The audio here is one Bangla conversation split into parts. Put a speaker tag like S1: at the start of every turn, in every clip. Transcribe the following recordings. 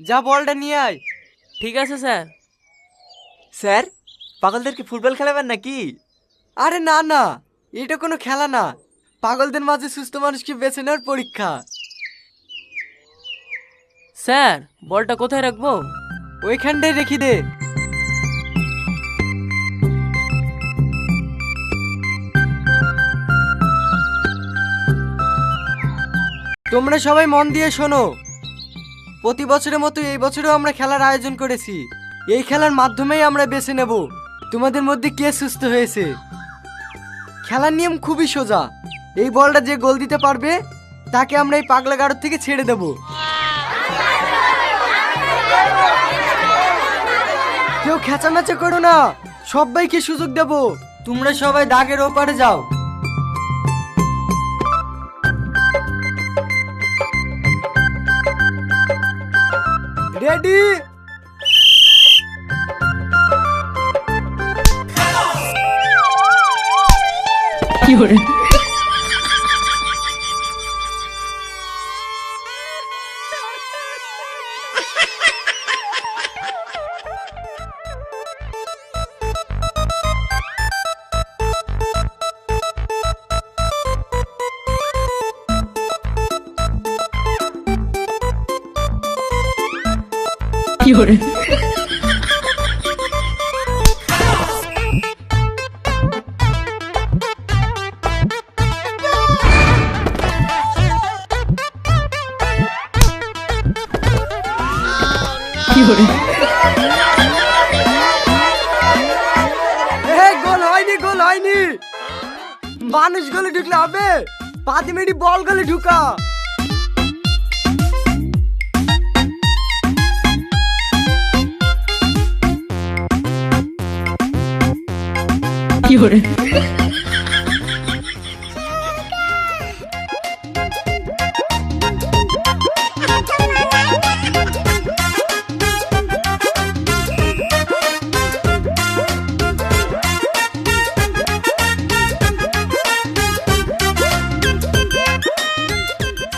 S1: যা বলটা নিয়ে আয়।
S2: ঠিক আছে স্যার।
S3: স্যার, পাগলদেরকে ফুটবল খেলাবেন নাকি?
S1: আরে না না, এটা কোনো খেলা না, পাগলদের মাঝে সুস্থ মানুষকে বেছে নেওয়ার পরীক্ষা।
S2: স্যার, বলটা কোথায় রাখবো?
S1: ওইখানটায় রেখে দে। তোমরা সবাই মন দিয়ে শোনো। প্রতি বছরের মতো এই বছরও আমরা খেলার আয়োজন করেছি। এই খেলার মাধ্যমেই আমরা বেছে নেব তোমাদের মধ্যে কে সুস্থ হয়েছে। খেলার নিয়ম খুবই সোজা। এই বলটা যে গোল দিতে পারবে তাকে আমরা এই পাগলা গাড়ো থেকে ছেড়ে দেব। কেউ খেঁচামেচা করো না, সবাইকে সুযোগ দেব। তোমরা সবাই দাগের ওপারে যাও। রেডি?
S2: কি করে? কি করে? কি করে?
S1: গোল হয়নি, গোল হয়নি। মানুষ গলে ঢুকলে হবে, পাতি মেরি বল গলে ঢুকা।
S2: কি করে?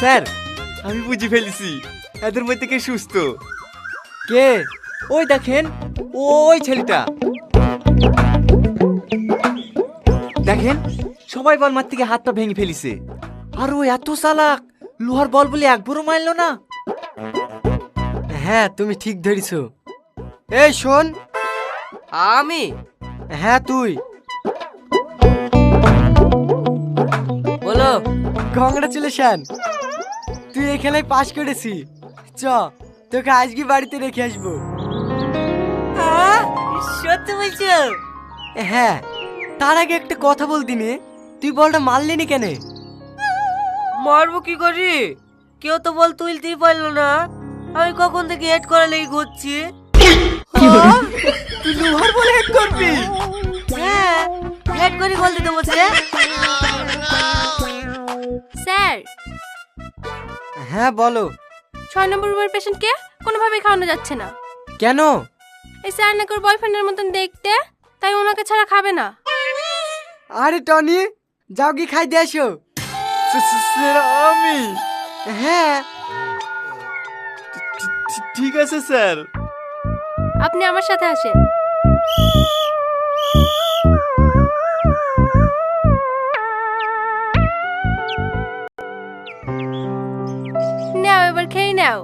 S3: স্যার, আমি বুঝে ফেলেছি এদের মধ্যে কে সুস্থ।
S1: কে?
S3: ওই দেখেন, ওই ছেলেটা দেখেন, সবাই বল মার থেকে হাত পা ভেঙে ফেলিছে। আর ও এত চালাক, লোহার বল বলে একবারও মারলো না।
S1: হ্যাঁ, তুমি ঠিক ধরেছো। এই শোন।
S2: আমি?
S1: হ্যাঁ তুই।
S2: বলো।
S1: কংগ্রাচুলেশন, তুই এই খেলায় পাস করেছি। চ, তোকে আজকে বাড়িতে রেখে আসবো।
S2: সত্যি বলছো?
S1: হ্যাঁ, তার আগে একটা কথা বলতি নে, তুই বলটা মারলি নি কেন?
S2: মারবো কি করি? কেউ তো বল তুলতেই পারলো না। আমি কখন থেকে হেড করা লেগে ঘুরছি।
S1: তুই লোহার বলে হেড করবি?
S2: হ্যাঁ, হেড করে গোল দিতে বলছে।
S4: স্যার,
S1: হ্যাঁ বলো।
S4: 6 নম্বর রুমের পেশেন্টকে কোনোভাবেই খাওয়ানো যাচ্ছে না।
S1: কেন?
S4: এই স্যার নাকি ওর বয়ফ্রেন্ডের মতন দেখতে, তাই ওনাকে ছাড়া খাবে না।
S1: আরে টনি, যাও কি খাই দিয়ে আসো।
S3: স্যার, আমি?
S1: হ্যাঁ।
S3: ঠিক আছে স্যার।
S4: আপনি আমার সাথে আসেন। নাও, এবার খেয়ে নাও।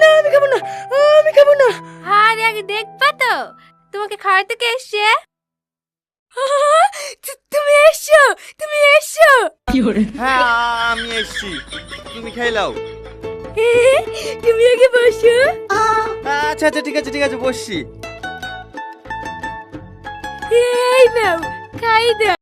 S2: না, আমি খাবো না, আমি খাবো না।
S4: আরে আগে দেখবা তো তোমাকে খাওয়াতে কে এসছে। তুমি এসছো, তুমি এসছো।
S2: কি করে?
S3: হ্যাঁ, আমি এসছি, তুমি খেয়ে নাও।
S4: তুমি আগে বসো।
S3: আচ্ছা আচ্ছা, ঠিক আছে ঠিক আছে, বসছি।
S4: এই নাও, খাই দাও।